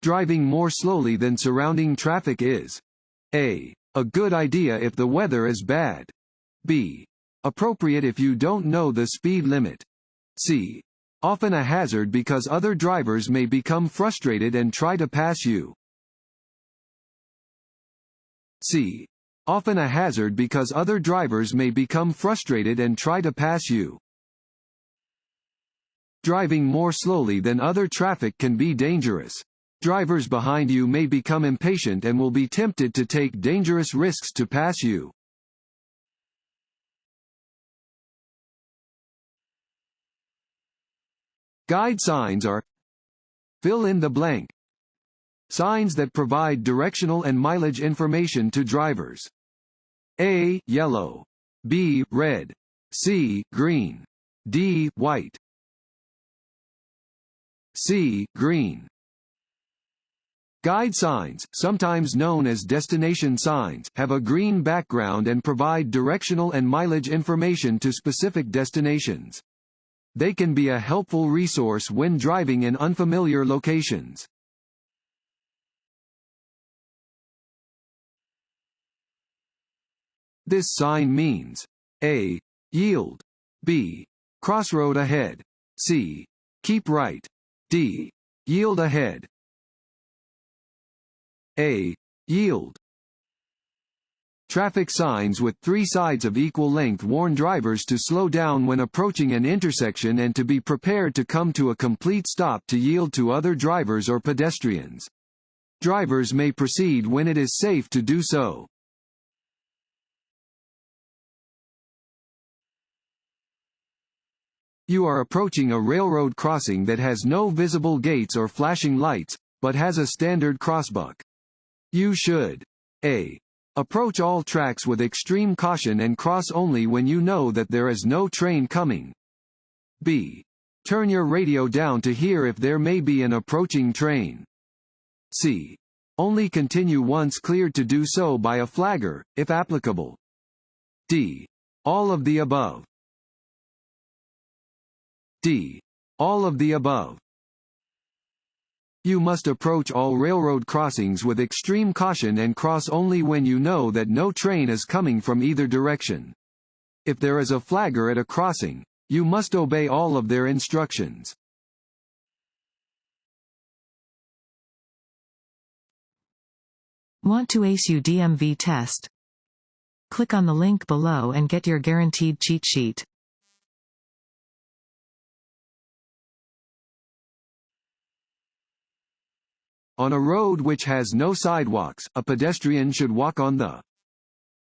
Driving more slowly than surrounding traffic is A. A good idea if the weather is bad. B. Appropriate if you don't know the speed limit. C. Often a hazard because other drivers may become frustrated and try to pass you. C. Often a hazard because other drivers may become frustrated and try to pass you. Driving more slowly than other traffic can be dangerous. Drivers behind you may become impatient and will be tempted to take dangerous risks to pass you. Guide signs are: fill in the blank. Signs that provide directional and mileage information to drivers. A. Yellow. B. Red. C. Green. D. White. C. Green. Guide signs, sometimes known as destination signs, have a green background and provide directional and mileage information to specific destinations. They can be a helpful resource when driving in unfamiliar locations. This sign means A. Yield. B. Crossroad ahead. C. Keep right. D. Yield ahead. A. Yield. Traffic signs with three sides of equal length warn drivers to slow down when approaching an intersection and to be prepared to come to a complete stop to yield to other drivers or pedestrians. Drivers may proceed when it is safe to do so. You are approaching a railroad crossing that has no visible gates or flashing lights, but has a standard crossbuck. You should A. Approach all tracks with extreme caution and cross only when you know that there is no train coming. B. Turn your radio down to hear if there may be an approaching train. C. Only continue once cleared to do so by a flagger, if applicable. D. All of the above. D. All of the above. You must approach all railroad crossings with extreme caution and cross only when you know that no train is coming from either direction. If there is a flagger at a crossing, you must obey all of their instructions. Want to ace your DMV test? Click on the link below and get your guaranteed cheat sheet. On a road which has no sidewalks, a pedestrian should walk on the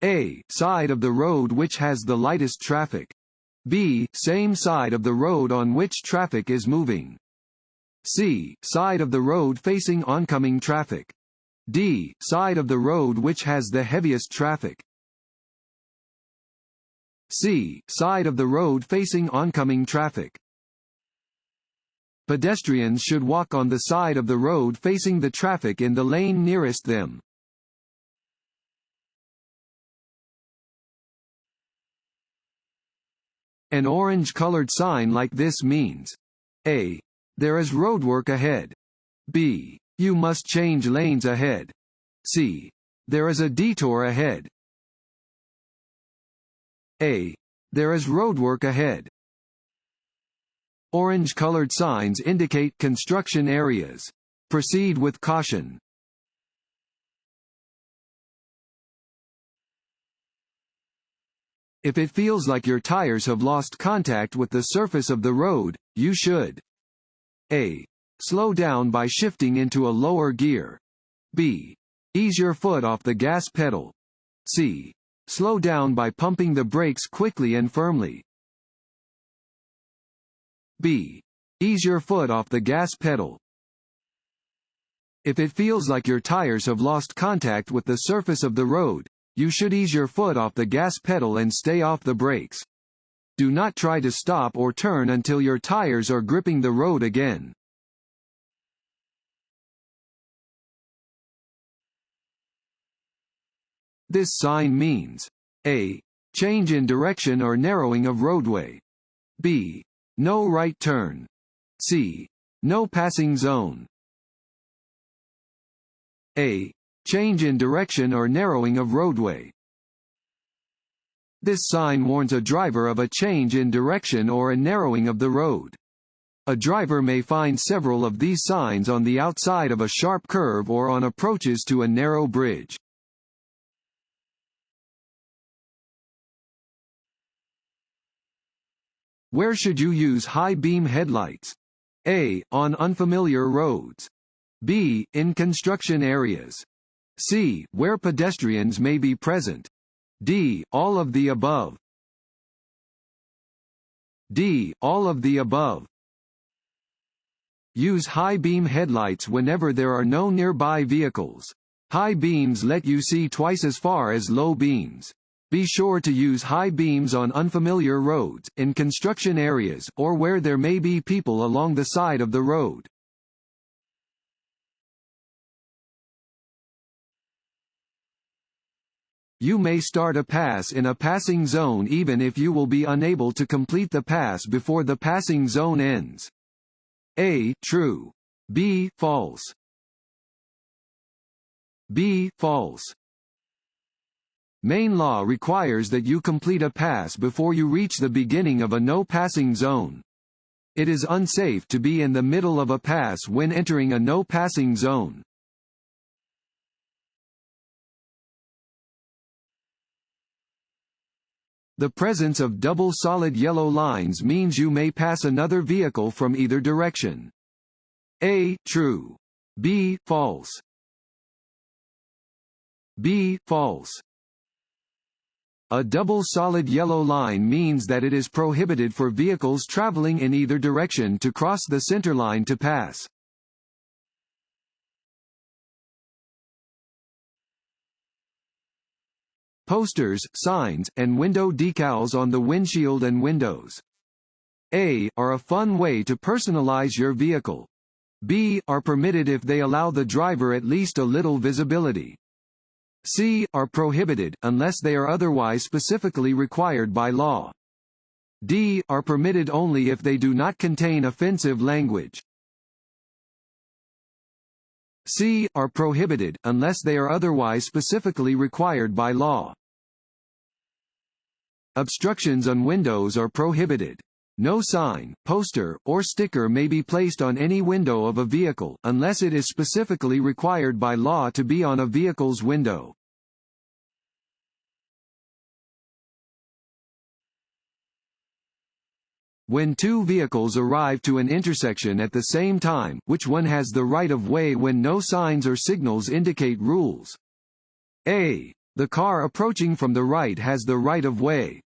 A. Side of the road which has the lightest traffic. B. Same side of the road on which traffic is moving. C. Side of the road facing oncoming traffic. D. Side of the road which has the heaviest traffic. C. Side of the road facing oncoming traffic. Pedestrians should walk on the side of the road facing the traffic in the lane nearest them. An orange-colored sign like this means A. There is roadwork ahead. B. You must change lanes ahead. C. There is a detour ahead. A. There is roadwork ahead. Orange-colored signs indicate construction areas. Proceed with caution. If it feels like your tires have lost contact with the surface of the road, you should A. Slow down by shifting into a lower gear. B. Ease your foot off the gas pedal. C. Slow down by pumping the brakes quickly and firmly. B. Ease your foot off the gas pedal. If it feels like your tires have lost contact with the surface of the road, you should ease your foot off the gas pedal and stay off the brakes. Do not try to stop or turn until your tires are gripping the road again. This sign means A. Change in direction or narrowing of roadway. B. No right turn. C. No passing zone. A. Change in direction or narrowing of roadway. This sign warns a driver of a change in direction or a narrowing of the road. A driver may find several of these signs on the outside of a sharp curve or on approaches to a narrow bridge. Where should you use high-beam headlights? A. On unfamiliar roads. B. In construction areas. C. Where pedestrians may be present. D. All of the above. D. All of the above. Use high-beam headlights whenever there are no nearby vehicles. High beams let you see twice as far as low beams. Be sure to use high beams on unfamiliar roads, in construction areas, or where there may be people along the side of the road. You may start a pass in a passing zone even if you will be unable to complete the pass before the passing zone ends. A. True. B. False. B. False. Maine law requires that you complete a pass before you reach the beginning of a no-passing zone. It is unsafe to be in the middle of a pass when entering a no-passing zone. The presence of double solid yellow lines means you may pass another vehicle from either direction. A. True. B. False. B. False. A double solid yellow line means that it is prohibited for vehicles traveling in either direction to cross the center line to pass. Posters, signs, and window decals on the windshield and windows. A. Are a fun way to personalize your vehicle. B. Are permitted if they allow the driver at least a little visibility. C. Are prohibited, unless they are otherwise specifically required by law. D. Are permitted only if they do not contain offensive language. C. Are prohibited, unless they are otherwise specifically required by law. Obstructions on windows are prohibited. No sign, poster, or sticker may be placed on any window of a vehicle, unless it is specifically required by law to be on a vehicle's window. When two vehicles arrive to an intersection at the same time, which one has the right of way when no signs or signals indicate rules? A. The car approaching from the right has the right of way.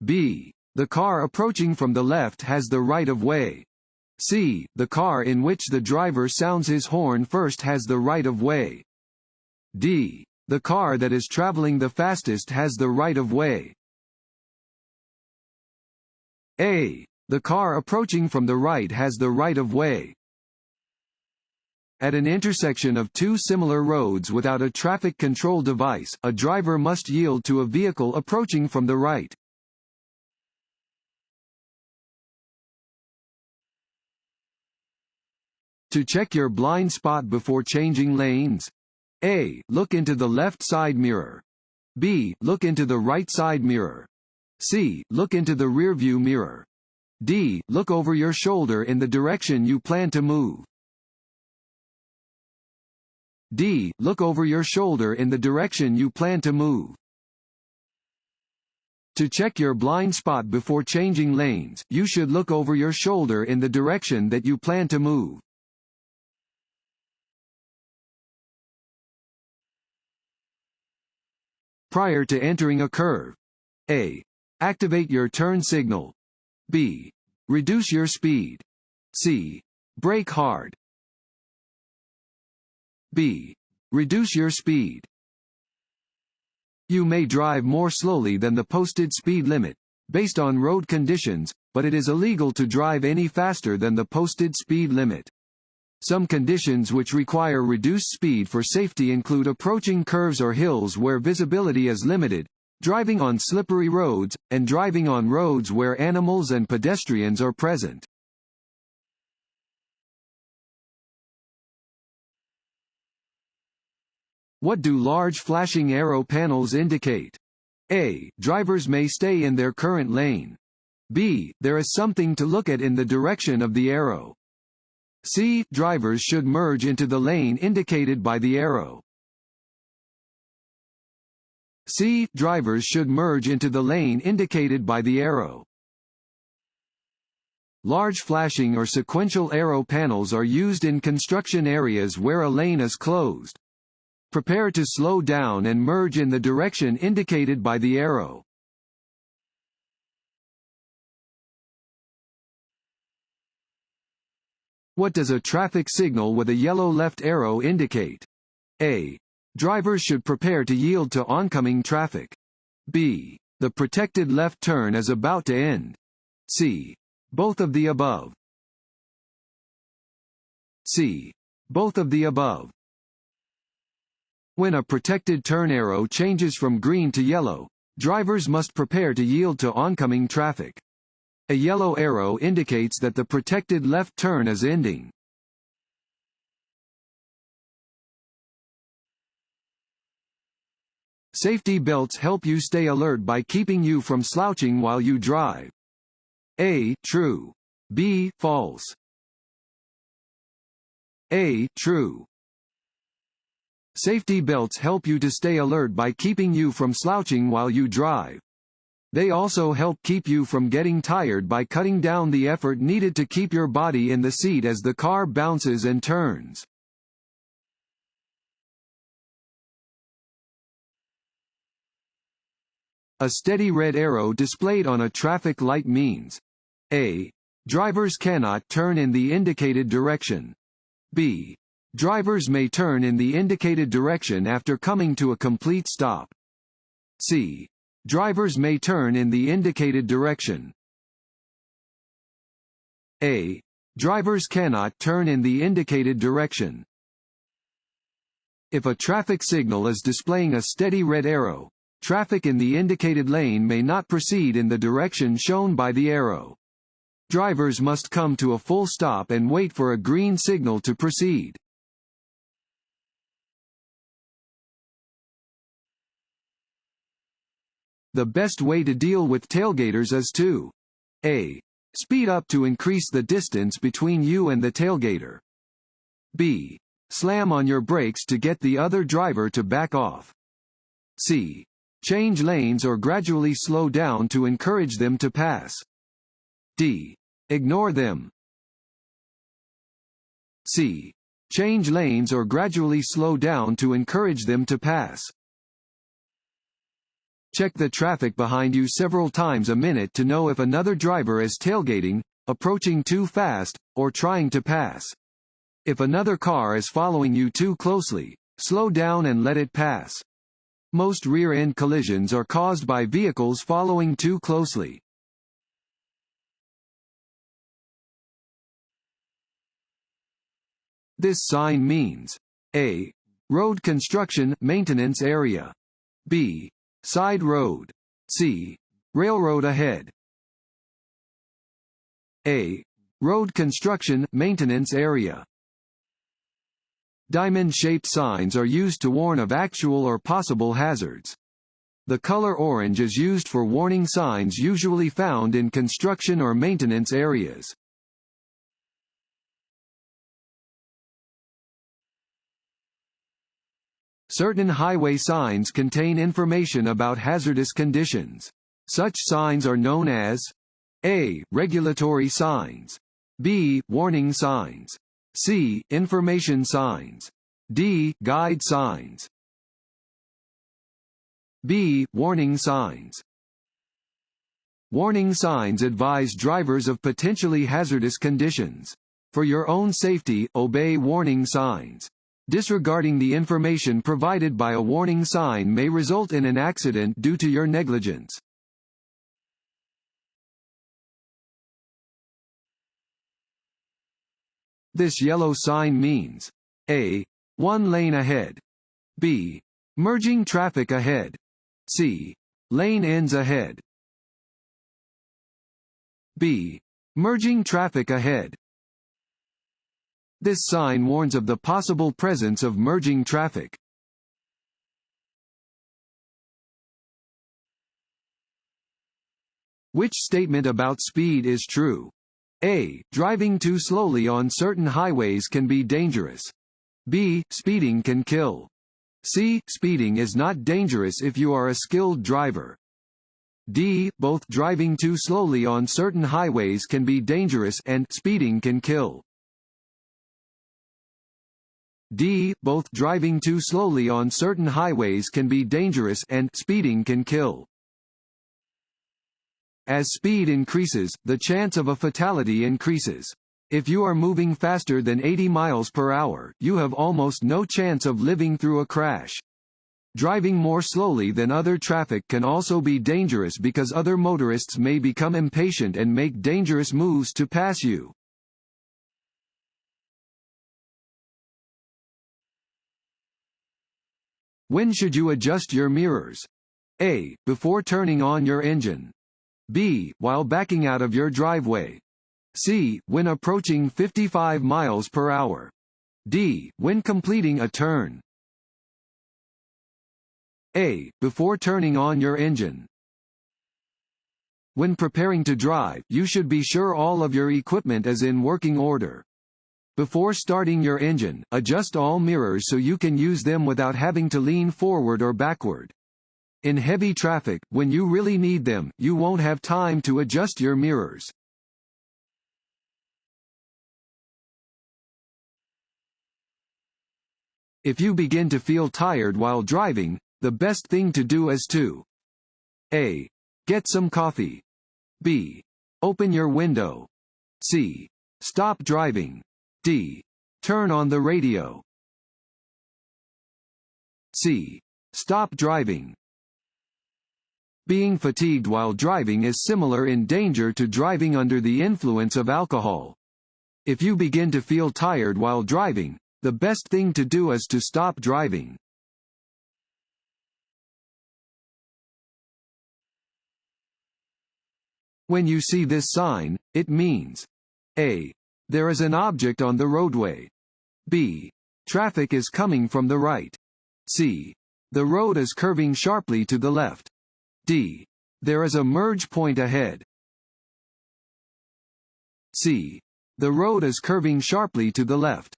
B. The car approaching from the left has the right of way. C. The car in which the driver sounds his horn first has the right of way. D. The car that is traveling the fastest has the right of way. A. The car approaching from the right has the right of way. At an intersection of two similar roads without a traffic control device, a driver must yield to a vehicle approaching from the right. To check your blind spot before changing lanes. A. Look into the left side mirror. B. Look into the right side mirror. C. Look into the rearview mirror. D. Look over your shoulder in the direction you plan to move. D. Look over your shoulder in the direction you plan to move. To check your blind spot before changing lanes, you should look over your shoulder in the direction that you plan to move. Prior to entering a curve. A. Activate your turn signal. B. Reduce your speed. C. Brake hard. B. Reduce your speed. You may drive more slowly than the posted speed limit, based on road conditions, but it is illegal to drive any faster than the posted speed limit. Some conditions which require reduced speed for safety include approaching curves or hills where visibility is limited, driving on slippery roads, and driving on roads where animals and pedestrians are present. What do large flashing arrow panels indicate? A. Drivers may stay in their current lane. B. There is something to look at in the direction of the arrow. C. Drivers should merge into the lane indicated by the arrow. C. Drivers should merge into the lane indicated by the arrow. Large flashing or sequential arrow panels are used in construction areas where a lane is closed. Prepare to slow down and merge in the direction indicated by the arrow. What does a traffic signal with a yellow left arrow indicate? A. Drivers should prepare to yield to oncoming traffic. B. The protected left turn is about to end. C. Both of the above. C. Both of the above. When a protected turn arrow changes from green to yellow, drivers must prepare to yield to oncoming traffic. A yellow arrow indicates that the protected left turn is ending. Safety belts help you stay alert by keeping you from slouching while you drive. A. True. B. False. A. True. Safety belts help you to stay alert by keeping you from slouching while you drive. They also help keep you from getting tired by cutting down the effort needed to keep your body in the seat as the car bounces and turns. A steady red arrow displayed on a traffic light means A. Drivers cannot turn in the indicated direction. B. Drivers may turn in the indicated direction after coming to a complete stop. C. Drivers may turn in the indicated direction. A. Drivers cannot turn in the indicated direction. If a traffic signal is displaying a steady red arrow, traffic in the indicated lane may not proceed in the direction shown by the arrow. Drivers must come to a full stop and wait for a green signal to proceed. The best way to deal with tailgaters is to A. Speed up to increase the distance between you and the tailgater. B. Slam on your brakes to get the other driver to back off. C. Change lanes or gradually slow down to encourage them to pass. D. Ignore them. C. Change lanes or gradually slow down to encourage them to pass. Check the traffic behind you several times a minute to know if another driver is tailgating, approaching too fast, or trying to pass. If another car is following you too closely, slow down and let it pass. Most rear-end collisions are caused by vehicles following too closely. This sign means A. Road construction maintenance area. B. Side road. C. Railroad ahead. A. Road construction maintenance area. Diamond-shaped signs are used to warn of actual or possible hazards. The color orange is used for warning signs usually found in construction or maintenance areas. Certain highway signs contain information about hazardous conditions. Such signs are known as A. Regulatory signs. B. Warning signs. C. Information signs. D. Guide signs. B. Warning signs. Warning signs advise drivers of potentially hazardous conditions. For your own safety, obey warning signs. Disregarding the information provided by a warning sign may result in an accident due to your negligence. This yellow sign means A. One lane ahead. B. Merging traffic ahead. C. Lane ends ahead. B. Merging traffic ahead. This sign warns of the possible presence of merging traffic. Which statement about speed is true? A. Driving too slowly on certain highways can be dangerous. B. Speeding can kill. C. Speeding is not dangerous if you are a skilled driver. D. Both driving too slowly on certain highways can be dangerous and speeding can kill. D. Both driving too slowly on certain highways can be dangerous and speeding can kill. As speed increases, the chance of a fatality increases. If you are moving faster than 80 miles per hour, you have almost no chance of living through a crash. Driving more slowly than other traffic can also be dangerous because other motorists may become impatient and make dangerous moves to pass you. When should you adjust your mirrors? A. Before turning on your engine. B. While backing out of your driveway. C. When approaching 55 miles per hour. D. When completing a turn. A. Before turning on your engine. When preparing to drive, you should be sure all of your equipment is in working order. Before starting your engine, adjust all mirrors so you can use them without having to lean forward or backward. In heavy traffic, when you really need them, you won't have time to adjust your mirrors. If you begin to feel tired while driving, the best thing to do is to A. Get some coffee. B. Open your window. C. Stop driving. D. Turn on the radio. C. Stop driving. Being fatigued while driving is similar in danger to driving under the influence of alcohol. If you begin to feel tired while driving, the best thing to do is to stop driving. When you see this sign, it means A. There is an object on the roadway. B. Traffic is coming from the right. C. The road is curving sharply to the left. D. There is a merge point ahead. C. The road is curving sharply to the left.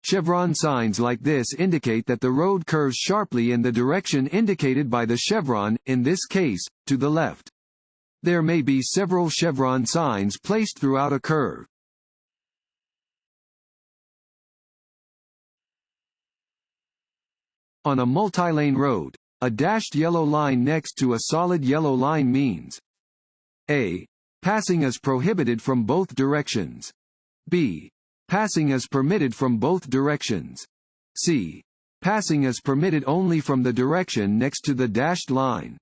Chevron signs like this indicate that the road curves sharply in the direction indicated by the chevron, in this case, to the left. There may be several chevron signs placed throughout a curve. On a multi-lane road, a dashed yellow line next to a solid yellow line means A. Passing is prohibited from both directions. B. Passing is permitted from both directions. C. Passing is permitted only from the direction next to the dashed line.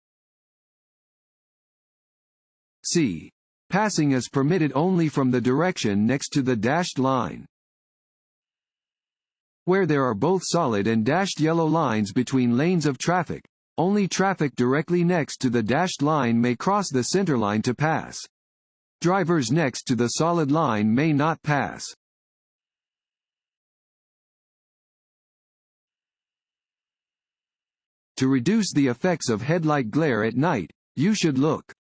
C. Passing is permitted only from the direction next to the dashed line. Where there are both solid and dashed yellow lines between lanes of traffic, only traffic directly next to the dashed line may cross the centerline to pass. Drivers next to the solid line may not pass. To reduce the effects of headlight glare at night, you should look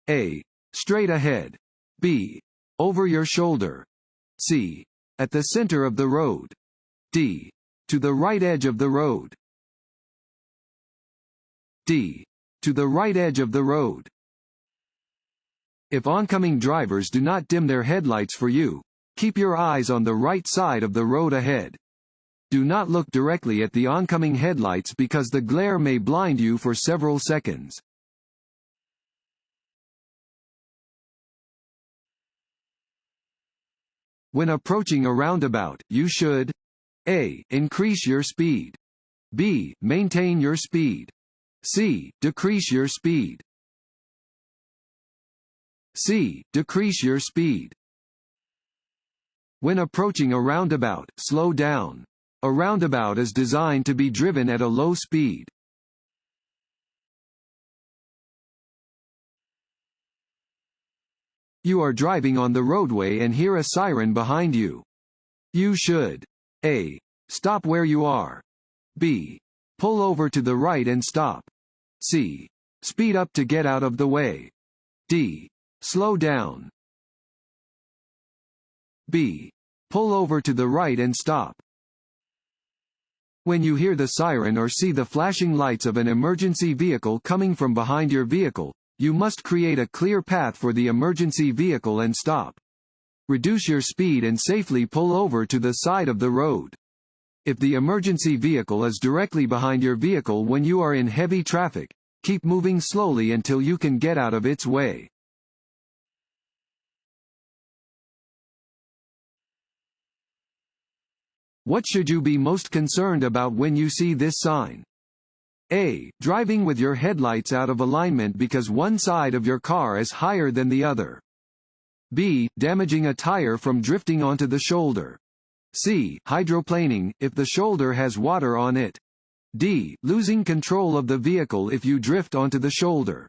A. Straight ahead. B. Over your shoulder. C. At the center of the road. D. To the right edge of the road. D. To the right edge of the road. If oncoming drivers do not dim their headlights for you, keep your eyes on the right side of the road ahead. Do not look directly at the oncoming headlights because the glare may blind you for several seconds. When approaching a roundabout, you should A. Increase your speed. B. Maintain your speed. C. Decrease your speed. C. Decrease your speed. When approaching a roundabout, slow down. A roundabout is designed to be driven at a low speed. You are driving on the roadway and hear a siren behind you. You should A. Stop where you are. B. Pull over to the right and stop. C. Speed up to get out of the way. D. Slow down. B. Pull over to the right and stop. When you hear the siren or see the flashing lights of an emergency vehicle coming from behind your vehicle, you must create a clear path for the emergency vehicle and stop. Reduce your speed and safely pull over to the side of the road. If the emergency vehicle is directly behind your vehicle when you are in heavy traffic, keep moving slowly until you can get out of its way. What should you be most concerned about when you see this sign? A. Driving with your headlights out of alignment because one side of your car is higher than the other. B. Damaging a tire from drifting onto the shoulder. C. Hydroplaning, if the shoulder has water on it. D. Losing control of the vehicle if you drift onto the shoulder.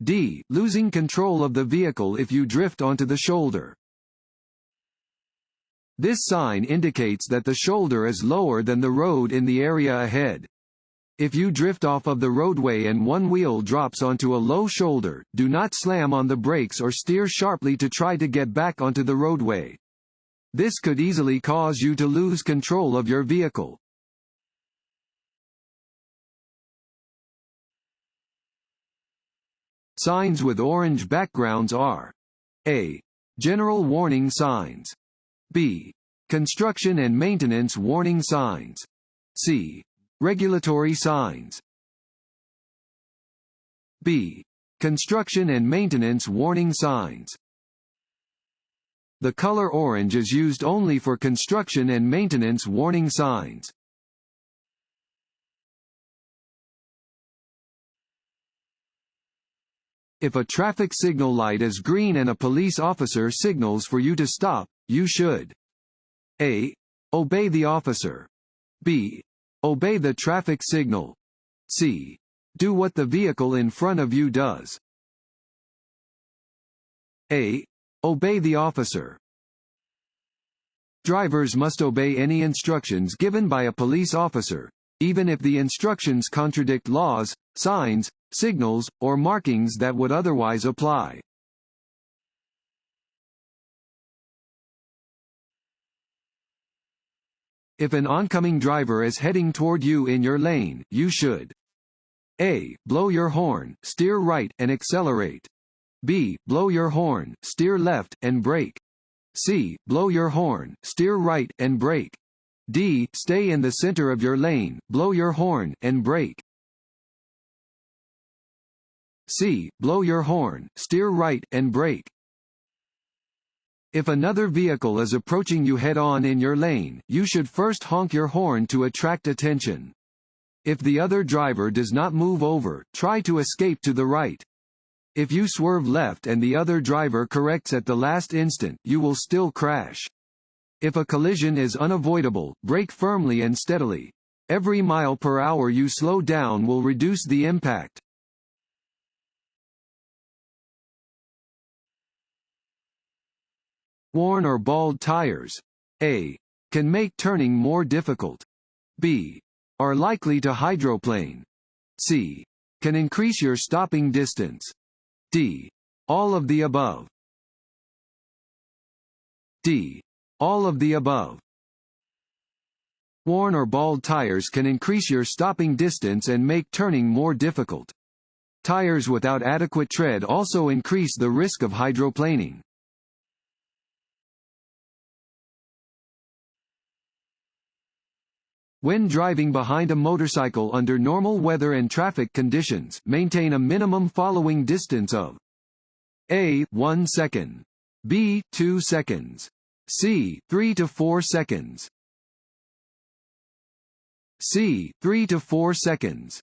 D. Losing control of the vehicle if you drift onto the shoulder. This sign indicates that the shoulder is lower than the road in the area ahead. If you drift off of the roadway and one wheel drops onto a low shoulder, do not slam on the brakes or steer sharply to try to get back onto the roadway. This could easily cause you to lose control of your vehicle. Signs with orange backgrounds are: A. General warning signs. B. Construction and maintenance warning signs. C. Regulatory signs. B. Construction and maintenance warning signs. The color orange is used only for construction and maintenance warning signs. If a traffic signal light is green and a police officer signals for you to stop, you should: A. Obey the officer. B. Obey the traffic signal. C. Do what the vehicle in front of you does. A. Obey the officer. Drivers must obey any instructions given by a police officer, even if the instructions contradict laws, signs, signals, or markings that would otherwise apply. If an oncoming driver is heading toward you in your lane, you should: A. Blow your horn, steer right, and accelerate. B. Blow your horn, steer left, and brake. C. Blow your horn, steer right, and brake. D. Stay in the center of your lane, blow your horn, and brake. C. Blow your horn, steer right, and brake. If another vehicle is approaching you head-on in your lane, you should first honk your horn to attract attention. If the other driver does not move over, try to escape to the right. If you swerve left and the other driver corrects at the last instant, you will still crash. If a collision is unavoidable, brake firmly and steadily. Every mile per hour you slow down will reduce the impact. Worn or bald tires. A. Can make turning more difficult. B. Are likely to hydroplane. C. Can increase your stopping distance. D. All of the above. D. All of the above. Worn or bald tires can increase your stopping distance and make turning more difficult. Tires without adequate tread also increase the risk of hydroplaning. When driving behind a motorcycle under normal weather and traffic conditions, maintain a minimum following distance of: A. 1 second. B. 2 seconds. C. 3 to 4 seconds. C. 3 to 4 seconds.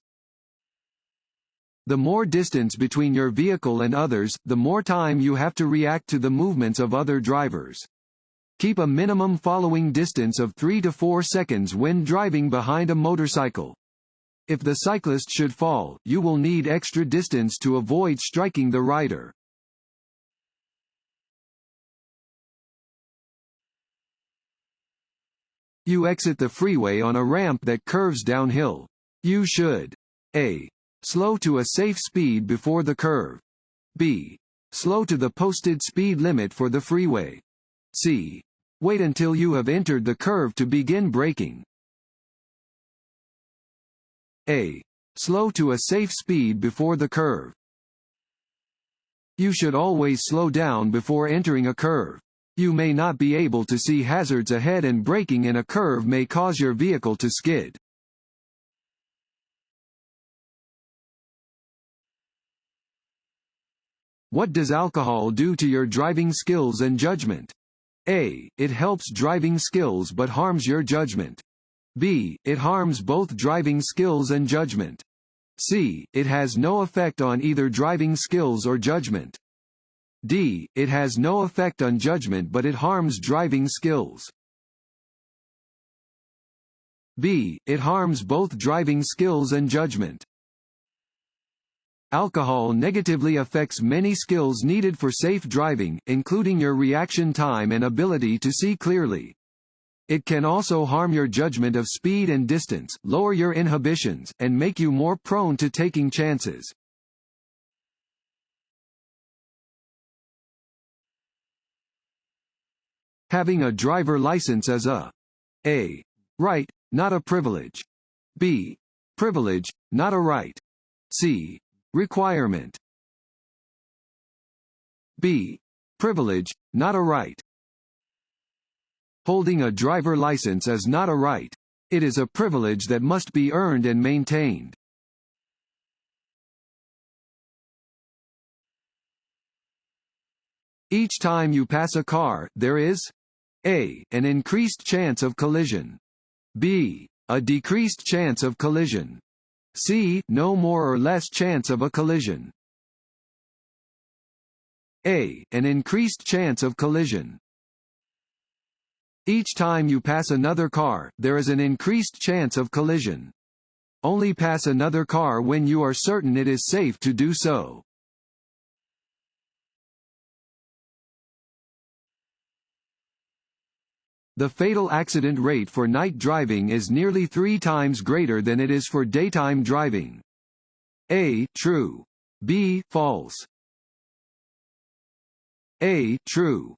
The more distance between your vehicle and others, the more time you have to react to the movements of other drivers. Keep a minimum following distance of 3 to 4 seconds when driving behind a motorcycle. If the cyclist should fall, you will need extra distance to avoid striking the rider. You exit the freeway on a ramp that curves downhill. You should: A. Slow to a safe speed before the curve. B. Slow to the posted speed limit for the freeway. C. Wait until you have entered the curve to begin braking. A. Slow to a safe speed before the curve. You should always slow down before entering a curve. You may not be able to see hazards ahead, and braking in a curve may cause your vehicle to skid. What does alcohol do to your driving skills and judgment? A. It helps driving skills but harms your judgment. B. It harms both driving skills and judgment. C. It has no effect on either driving skills or judgment. D. It has no effect on judgment but it harms driving skills. B. It harms both driving skills and judgment. Alcohol negatively affects many skills needed for safe driving, including your reaction time and ability to see clearly. It can also harm your judgment of speed and distance, lower your inhibitions, and make you more prone to taking chances. Having a driver license is a right, not a privilege. B. Privilege, not a right. C. Requirement. B. Privilege, not a right. Holding a driver license is not a right. It is a privilege that must be earned and maintained. Each time you pass a car, there is A. An increased chance of collision. B. A decreased chance of collision. C. No more or less chance of a collision. A. An increased chance of collision. Each time you pass another car, there is an increased chance of collision. Only pass another car when you are certain it is safe to do so. The fatal accident rate for night driving is nearly 3 times greater than it is for daytime driving. A. True. B. False. A. True.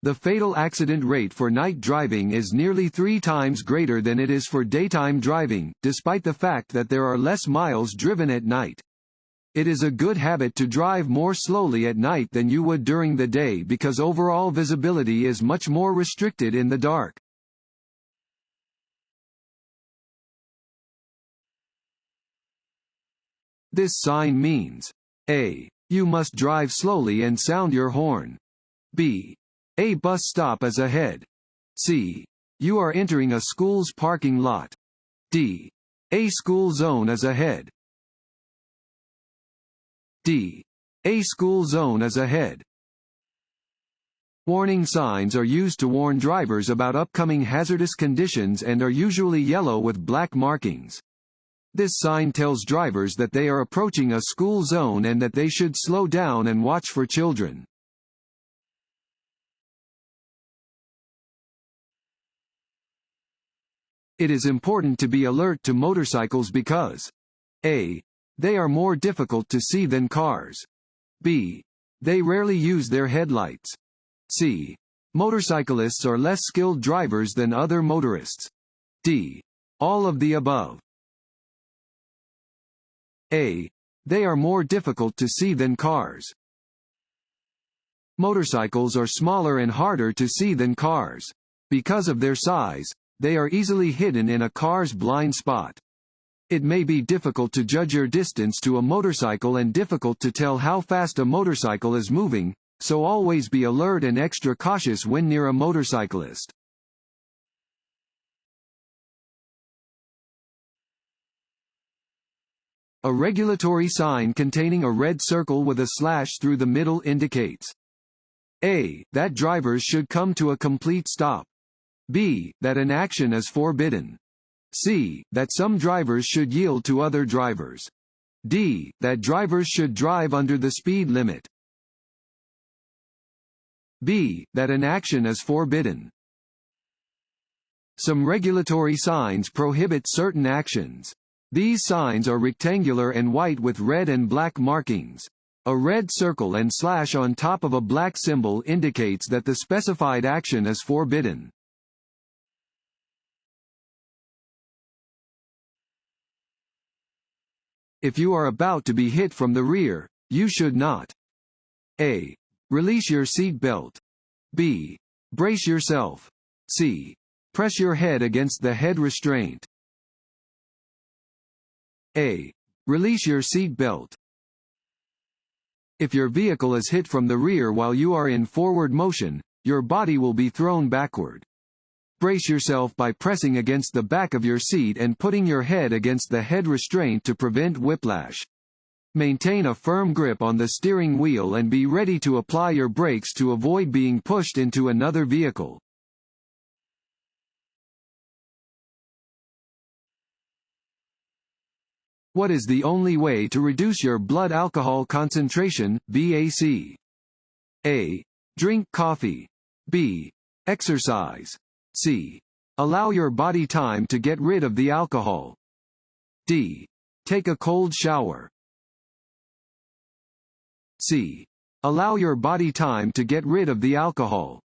The fatal accident rate for night driving is nearly 3 times greater than it is for daytime driving, despite the fact that there are less miles driven at night. It is a good habit to drive more slowly at night than you would during the day because overall visibility is much more restricted in the dark. This sign means A. You must drive slowly and sound your horn. B. A bus stop is ahead. C. You are entering a school's parking lot. D. A school zone is ahead. D. A school zone is ahead. Warning signs are used to warn drivers about upcoming hazardous conditions and are usually yellow with black markings. This sign tells drivers that they are approaching a school zone and that they should slow down and watch for children. It is important to be alert to motorcycles because A. They are more difficult to see than cars. B. They rarely use their headlights. C. Motorcyclists are less skilled drivers than other motorists. D. All of the above. A. They are more difficult to see than cars. Motorcycles are smaller and harder to see than cars. Because of their size, they are easily hidden in a car's blind spot. It may be difficult to judge your distance to a motorcycle and difficult to tell how fast a motorcycle is moving, so always be alert and extra cautious when near a motorcyclist. A regulatory sign containing a red circle with a slash through the middle indicates A. That drivers should come to a complete stop. B. That an action is forbidden. C. That some drivers should yield to other drivers. D. That drivers should drive under the speed limit. B. That an action is forbidden. Some regulatory signs prohibit certain actions. These signs are rectangular and white with red and black markings. A red circle and slash on top of a black symbol indicates that the specified action is forbidden. If you are about to be hit from the rear, you should not: A. Release your seat belt. B. Brace yourself. C. Press your head against the head restraint. A. Release your seat belt. If your vehicle is hit from the rear while you are in forward motion, your body will be thrown backward. Brace yourself by pressing against the back of your seat and putting your head against the head restraint to prevent whiplash. Maintain a firm grip on the steering wheel and be ready to apply your brakes to avoid being pushed into another vehicle. What is the only way to reduce your blood alcohol concentration, BAC? A. Drink coffee. B. Exercise. C. Allow your body time to get rid of the alcohol. D. Take a cold shower. C. Allow your body time to get rid of the alcohol.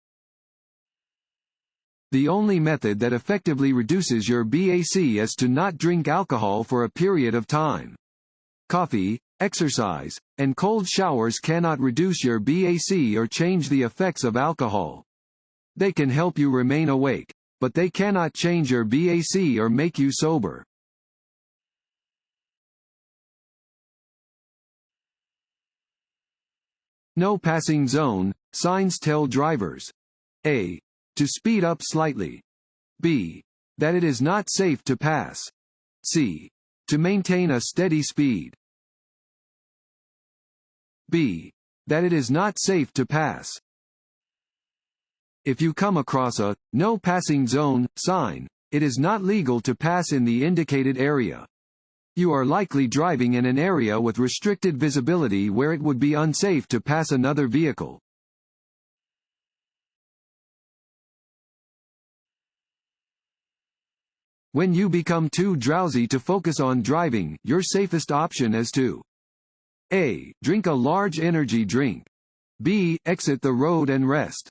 The only method that effectively reduces your BAC is to not drink alcohol for a period of time. Coffee, exercise, and cold showers cannot reduce your BAC or change the effects of alcohol. They can help you remain awake, but they cannot change your BAC or make you sober. No passing zone. Signs tell drivers: A. To speed up slightly. B. That it is not safe to pass. C. To maintain a steady speed. B. That it is not safe to pass. If you come across a "No Passing Zone" sign, it is not legal to pass in the indicated area. You are likely driving in an area with restricted visibility where it would be unsafe to pass another vehicle. When you become too drowsy to focus on driving, your safest option is to: A. Drink a large energy drink. B. Exit the road and rest.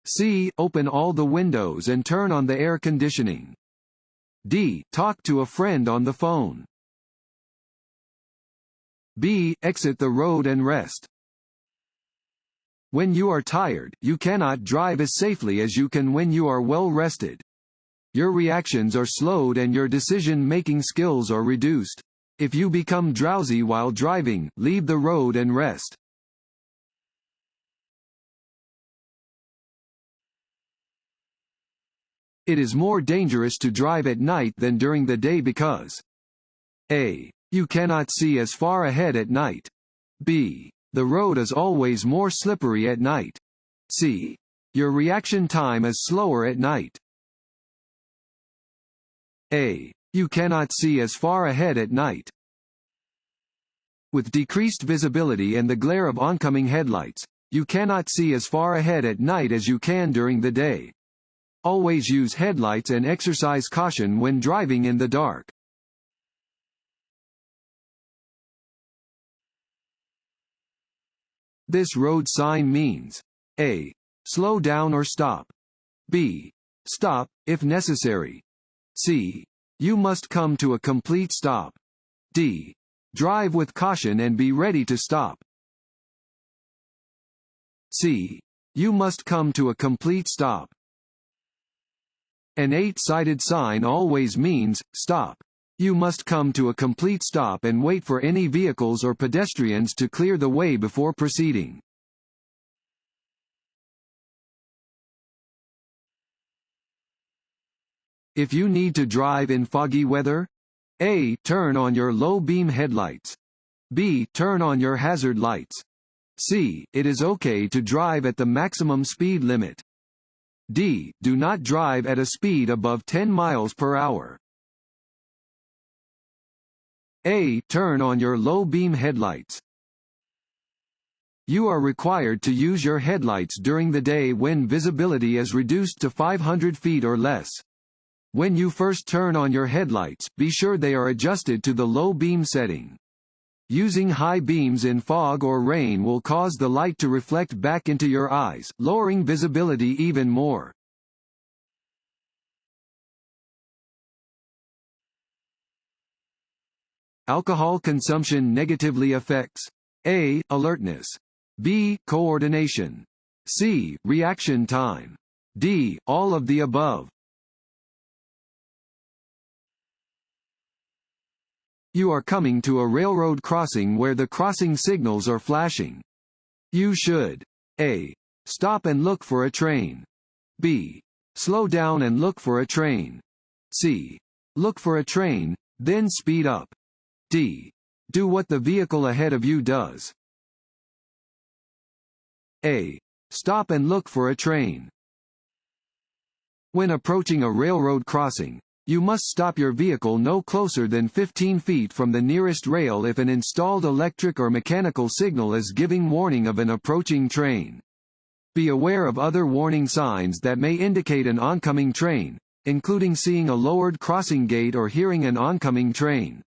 C. Open all the windows and turn on the air conditioning. D. Talk to a friend on the phone. B. Exit the road and rest. When you are tired, you cannot drive as safely as you can when you are well rested. Your reactions are slowed and your decision-making skills are reduced. If you become drowsy while driving, leave the road and rest. It is more dangerous to drive at night than during the day because: A. You cannot see as far ahead at night. B. The road is always more slippery at night. C. Your reaction time is slower at night. A. You cannot see as far ahead at night. With decreased visibility and the glare of oncoming headlights, you cannot see as far ahead at night as you can during the day. Always use headlights and exercise caution when driving in the dark. This road sign means: A. Slow down or stop. B. Stop, if necessary. C. You must come to a complete stop. D. Drive with caution and be ready to stop. C. You must come to a complete stop. An 8-sided sign always means: stop. You must come to a complete stop and wait for any vehicles or pedestrians to clear the way before proceeding. If you need to drive in foggy weather: A. Turn on your low-beam headlights. B. Turn on your hazard lights. C. It is okay to drive at the maximum speed limit. D. Do not drive at a speed above 10 miles per hour. A. Turn on your low-beam headlights. You are required to use your headlights during the day when visibility is reduced to 500 feet or less. When you first turn on your headlights, be sure they are adjusted to the low beam setting. Using high beams in fog or rain will cause the light to reflect back into your eyes, lowering visibility even more. Alcohol consumption negatively affects A. Alertness, B. Coordination, C. Reaction time, D. All of the above. You are coming to a railroad crossing where the crossing signals are flashing. You should A. Stop and look for a train, B. Slow down and look for a train, C. Look for a train, then speed up, D. Do what the vehicle ahead of you does. A. Stop and look for a train. When approaching a railroad crossing, you must stop your vehicle no closer than 15 feet from the nearest rail if an installed electric or mechanical signal is giving warning of an approaching train. Be aware of other warning signs that may indicate an oncoming train, including seeing a lowered crossing gate or hearing an oncoming train.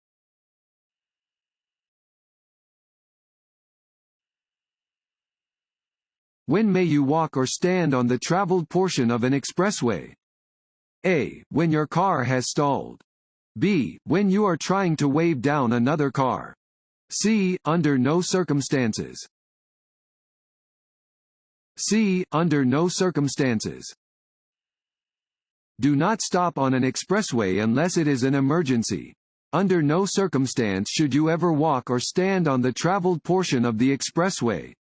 When may you walk or stand on the traveled portion of an expressway? A. When your car has stalled. B. When you are trying to wave down another car. C. Under no circumstances. C. Under no circumstances. Do not stop on an expressway unless it is an emergency. Under no circumstance should you ever walk or stand on the traveled portion of the expressway.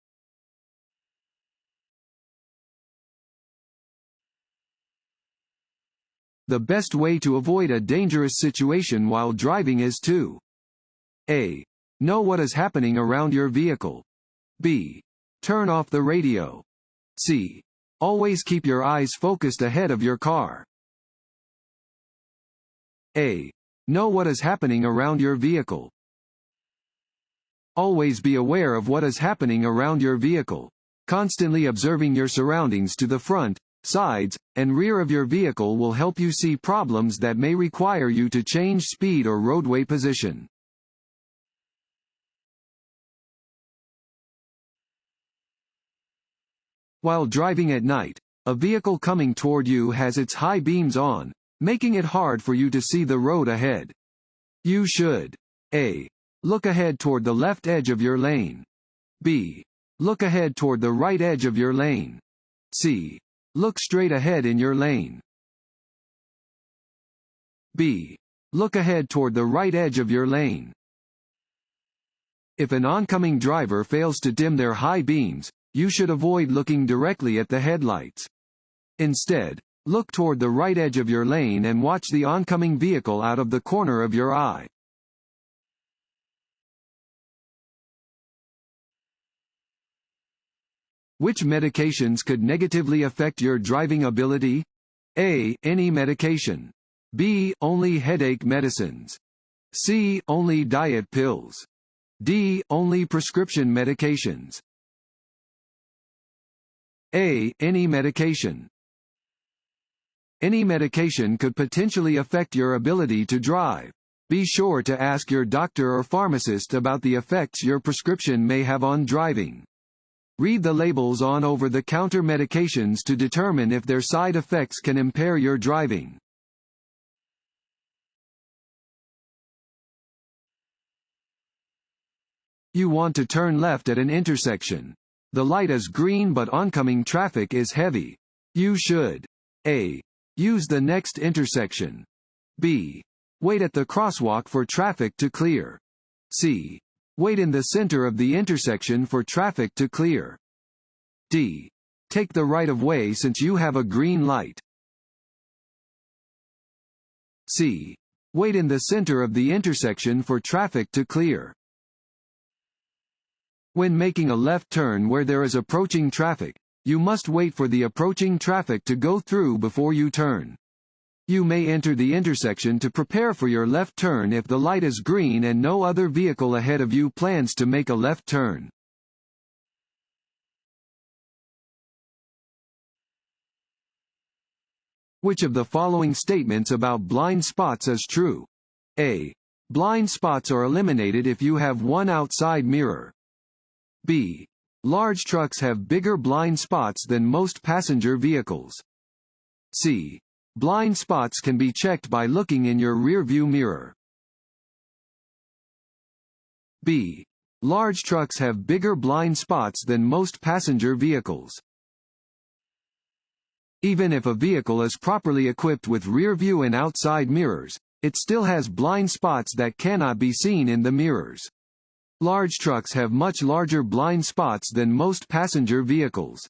The best way to avoid a dangerous situation while driving is to A. Know what is happening around your vehicle. B. Turn off the radio. C. Always keep your eyes focused ahead of your car. A. Know what is happening around your vehicle. Always be aware of what is happening around your vehicle. Constantly observing your surroundings to the front, sides, and rear of your vehicle will help you see problems that may require you to change speed or roadway position. While driving at night, a vehicle coming toward you has its high beams on, making it hard for you to see the road ahead. You should A. Look ahead toward the left edge of your lane. B. Look ahead toward the right edge of your lane. C. Look straight ahead in your lane. B. Look ahead toward the right edge of your lane. If an oncoming driver fails to dim their high beams, you should avoid looking directly at the headlights. Instead, look toward the right edge of your lane and watch the oncoming vehicle out of the corner of your eye. Which medications could negatively affect your driving ability? A. Any medication. B. Only headache medicines. C. Only diet pills. D. Only prescription medications. A. Any medication. Any medication could potentially affect your ability to drive. Be sure to ask your doctor or pharmacist about the effects your prescription may have on driving. Read the labels on over-the-counter medications to determine if their side effects can impair your driving. You want to turn left at an intersection. The light is green but oncoming traffic is heavy. You should A. Use the next intersection. B. Wait at the crosswalk for traffic to clear. C. Wait in the center of the intersection for traffic to clear. D. Take the right-of-way since you have a green light. C. Wait in the center of the intersection for traffic to clear. When making a left turn where there is approaching traffic, you must wait for the approaching traffic to go through before you turn. You may enter the intersection to prepare for your left turn if the light is green and no other vehicle ahead of you plans to make a left turn. Which of the following statements about blind spots is true? A. Blind spots are eliminated if you have one outside mirror. B. Large trucks have bigger blind spots than most passenger vehicles. C. Blind spots can be checked by looking in your rearview mirror. B. Large trucks have bigger blind spots than most passenger vehicles. Even if a vehicle is properly equipped with rear-view and outside mirrors, it still has blind spots that cannot be seen in the mirrors. Large trucks have much larger blind spots than most passenger vehicles.